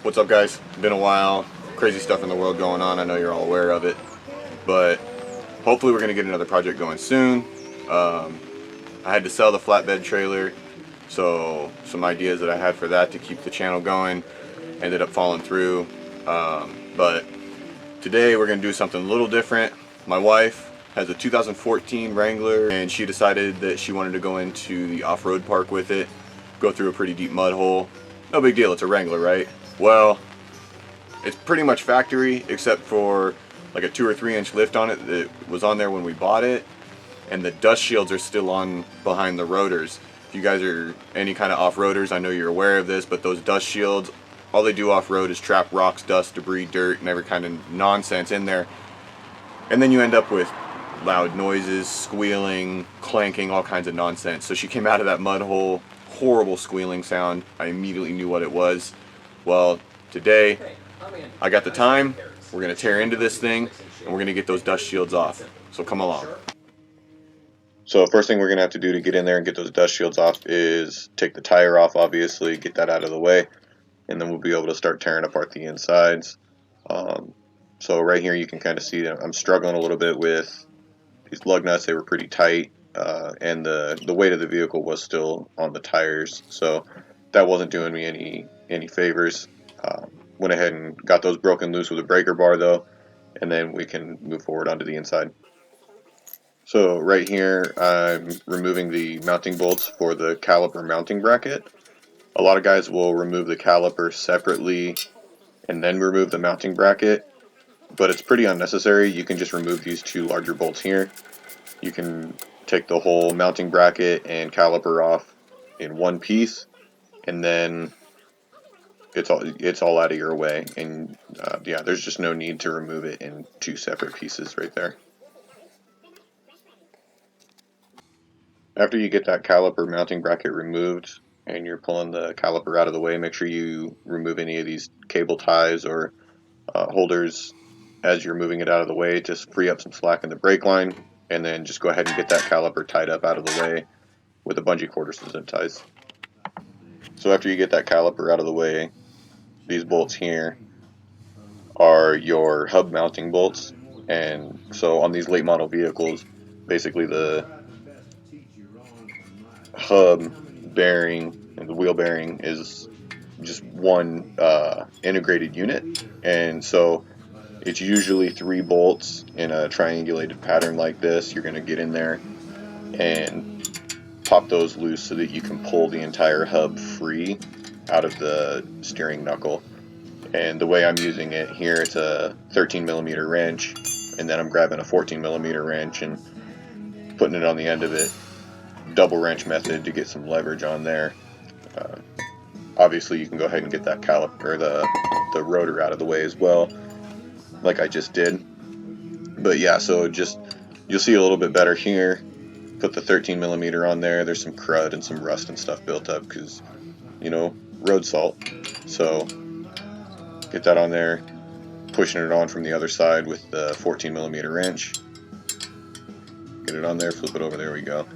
What's up, guys? Been a while. Crazy stuff in the world going on. I know you're all aware of it, but hopefully we're gonna get another project going soon. I had to sell the flatbed trailer, so some ideas that I had for that to keep the channel going ended up falling through. But today we're gonna do something a little different. My wife has a 2014 Wrangler, and she decided that she wanted to go into the off-road park with it, go through a pretty deep mud hole. No big deal, it's a Wrangler, right? Well, it's pretty much factory except for like a 2 or 3 inch lift on it that was on there when we bought it, and the dust shields are still on behind the rotors. If you guys are any kind of off-roaders, I know you're aware of this, but those dust shields, all they do off-road is trap rocks, dust, debris, dirt, and every kind of nonsense in there. And then you end up with loud noises, squealing, clanking, all kinds of nonsense. So she came out of that mud hole, horrible squealing sound. I immediately knew what it was. Well, today I got the time. We're going to tear into this thing and we're going to get those dust shields off. So come along. So first thing we're going to have to do to get in there and get those dust shields off is take the tire off, obviously, get that out of the way, and then we'll be able to start tearing apart the insides. So right here you can kind of see that I'm struggling a little bit with these lug nuts. They were pretty tight, and the weight of the vehicle was still on the tires, so that wasn't doing me any favors. Went ahead and got those broken loose with a breaker bar though, and then we can move forward onto the inside. So right here I'm removing the mounting bolts for the caliper mounting bracket. A lot of guys will remove the caliper separately and then remove the mounting bracket, but it's pretty unnecessary. You can just remove these 2 larger bolts here. You can take the whole mounting bracket and caliper off in one piece, and then it's all out of your way. And yeah, there's just no need to remove it in 2 separate pieces right there. After you get that caliper mounting bracket removed and you're pulling the caliper out of the way, make sure you remove any of these cable ties or holders as you're moving it out of the way. Just free up some slack in the brake line, and then just go ahead and get that caliper tied up out of the way with a bungee cord or some zip ties. So after you get that caliper out of the way, these bolts here are your hub mounting bolts. And so on these late model vehicles, basically the hub bearing and the wheel bearing is just one integrated unit, and so it's usually 3 bolts in a triangulated pattern like this. You're going to get in there and pop those loose so that you can pull the entire hub free out of the steering knuckle. And the way I'm using it here, it's a 13mm wrench, and then I'm grabbing a 14mm wrench and putting it on the end of it. Double wrench method to get some leverage on there. Obviously you can go ahead and get that caliper, the rotor out of the way as well, like I just did. But yeah, so just you'll see a little bit better here. Put the 13mm on there. There's some crud and some rust and stuff built up because, you know, road salt. So get that on there, pushing it on from the other side with the 14mm wrench. Get it on there, flip it over, there we go.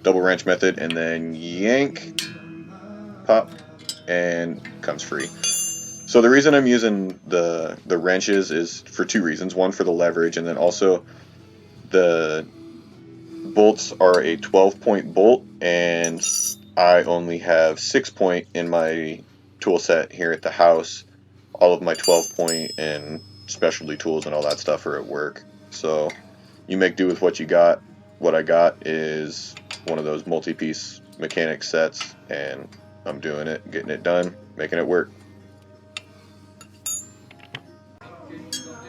Double wrench method, and then yank, pop, and comes free. So the reason I'm using the wrenches is for 2 reasons. One, for the leverage, and then also the bolts are a 12-point bolt, and I only have 6-point in my tool set here at the house. All of my 12-point and specialty tools and all that stuff are at work. So you make do with what you got. What I got is one of those multi-piece mechanic sets, and I'm doing it, getting it done, making it work.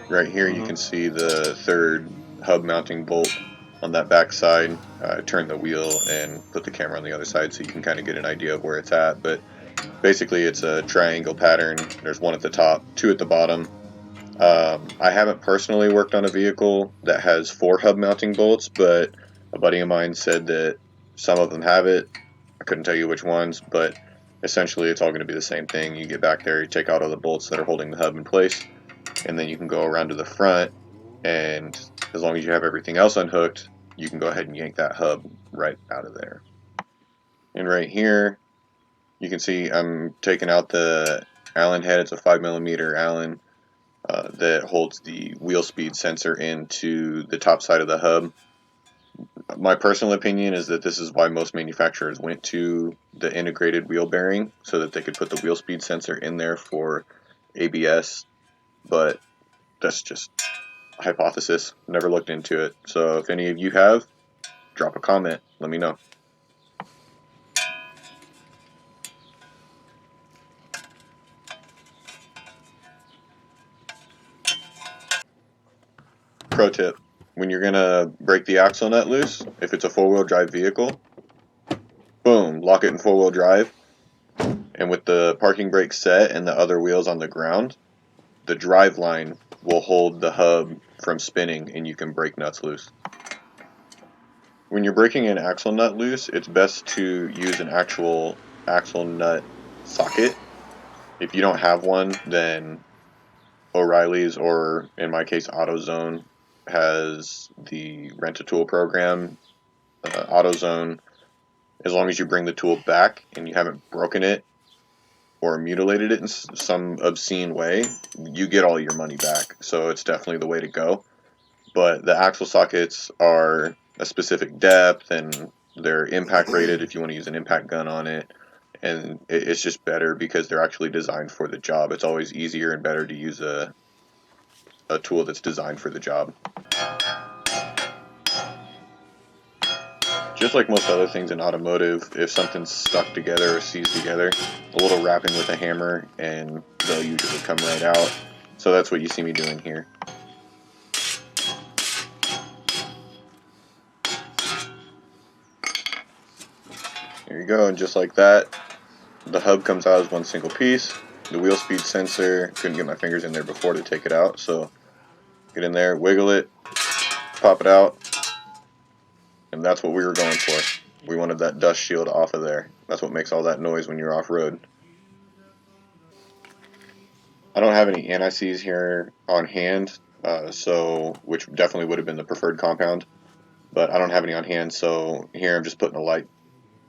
Right here you can see the 3rd hub mounting bolt on that back side. Turn the wheel and put the camera on the other side so you can kind of get an idea of where it's at. But basically it's a triangle pattern. There's 1 at the top, 2 at the bottom. I haven't personally worked on a vehicle that has 4 hub mounting bolts, but a buddy of mine said that some of them have it. I couldn't tell you which ones, but essentially it's all going to be the same thing. You get back there, you take out all the bolts that are holding the hub in place, and then you can go around to the front, and as long as you have everything else unhooked, you can go ahead and yank that hub right out of there. And right here you can see I'm taking out the Allen head. It's a 5mm Allen that holds the wheel speed sensor into the top side of the hub. My personal opinion is that this is why most manufacturers went to the integrated wheel bearing, so that they could put the wheel speed sensor in there for ABS, but that's just a hypothesis. Never looked into it. So if any of you have, drop a comment. Let me know. Pro tip: when you're gonna break the axle nut loose, if it's a four-wheel drive vehicle, boom, lock it in four-wheel drive, and with the parking brake set and the other wheels on the ground, the drive line will hold the hub from spinning and you can break nuts loose. When you're breaking an axle nut loose, it's best to use an actual axle nut socket. If you don't have one, then O'Reilly's, or in my case AutoZone, has the rent-a-tool program. AutoZone, as long as you bring the tool back and you haven't broken it or mutilated it in some obscene way, you get all your money back. So it's definitely the way to go. But the axle sockets are a specific depth and they're impact rated if you want to use an impact gun on it. And it's just better because they're actually designed for the job. It's always easier and better to use a tool that's designed for the job. Just like most other things in automotive, if something's stuck together or seized together, a little rapping with a hammer and they'll usually come right out. So that's what you see me doing here. There you go, and just like that, the hub comes out as one single piece. The wheel speed sensor, couldn't get my fingers in there before to take it out, so get in there, wiggle it, pop it out, and that's what we were going for. We wanted that dust shield off of there. That's what makes all that noise when you're off-road. I don't have any anti-seize here on hand, which definitely would have been the preferred compound, but I don't have any on hand, so here I'm just putting a light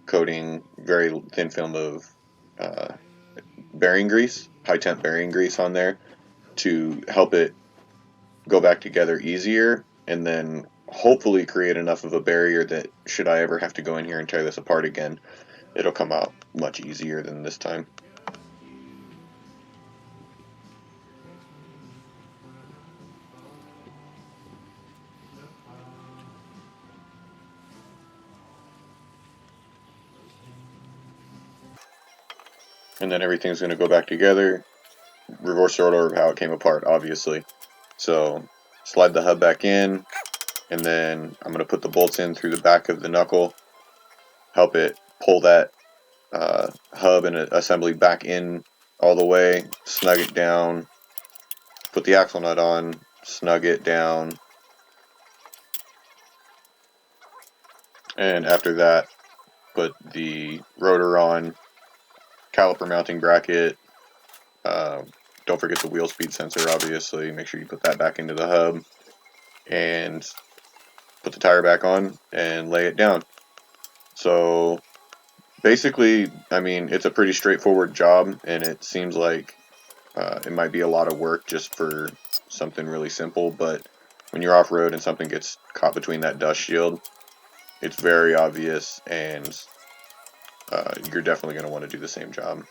coating, very thin film of bearing grease, high temp bearing grease on there to help it go back together easier, and then hopefully create enough of a barrier that should I ever have to go in here and tear this apart again, it'll come out much easier than this time. And then everything's going to go back together, reverse order of how it came apart, obviously. So slide the hub back in, and then I'm going to put the bolts in through the back of the knuckle, help it pull that hub and assembly back in all the way, snug it down, put the axle nut on, snug it down, and after that put the rotor on, caliper mounting bracket, don't forget the wheel speed sensor, obviously, make sure you put that back into the hub, and put the tire back on and lay it down. So basically, I mean, it's a pretty straightforward job, and it seems like it might be a lot of work just for something really simple, but when you're off-road and something gets caught between that dust shield, it's very obvious, and you're definitely going to want to do the same job.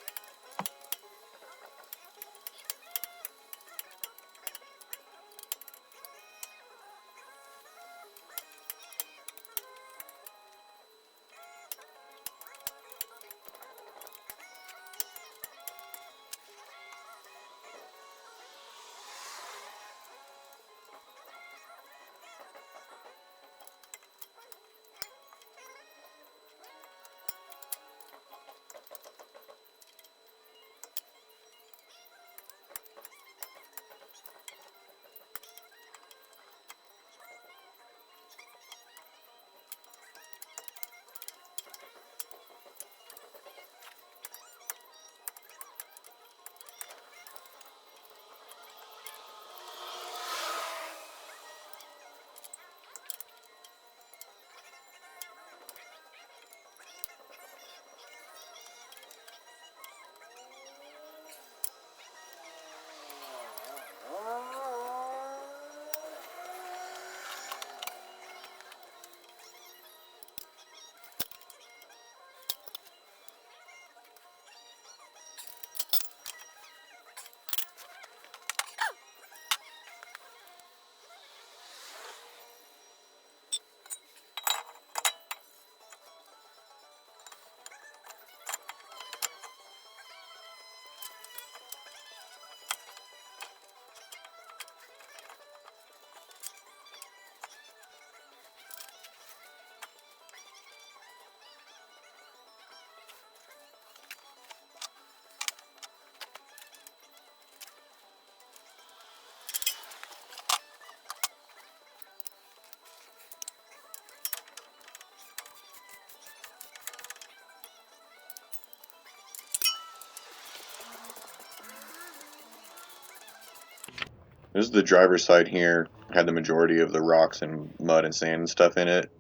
This is the driver's side here. Had the majority of the rocks and mud and sand and stuff in it.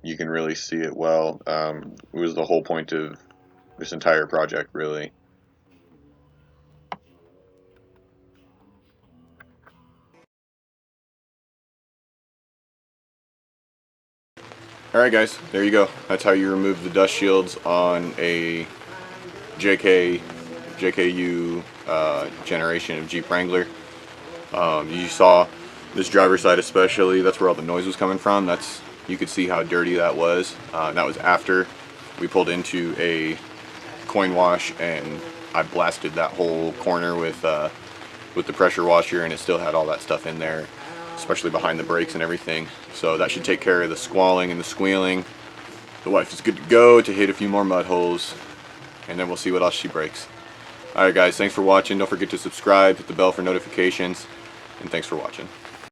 You can really see it well. It was the whole point of this entire project, really. Alright guys, there you go. That's how you remove the dust shields on a JKU generation of Jeep Wrangler. You saw this driver's side especially, that's where all the noise was coming from. You could see how dirty that was. That was after we pulled into a coin wash and I blasted that whole corner with the pressure washer, and it still had all that stuff in there, especially behind the brakes and everything. So that should take care of the squalling and the squealing. The wife is good to go to hit a few more mud holes, and then we'll see what else she breaks. Alright guys, thanks for watching. Don't forget to subscribe, hit the bell for notifications, and thanks for watching.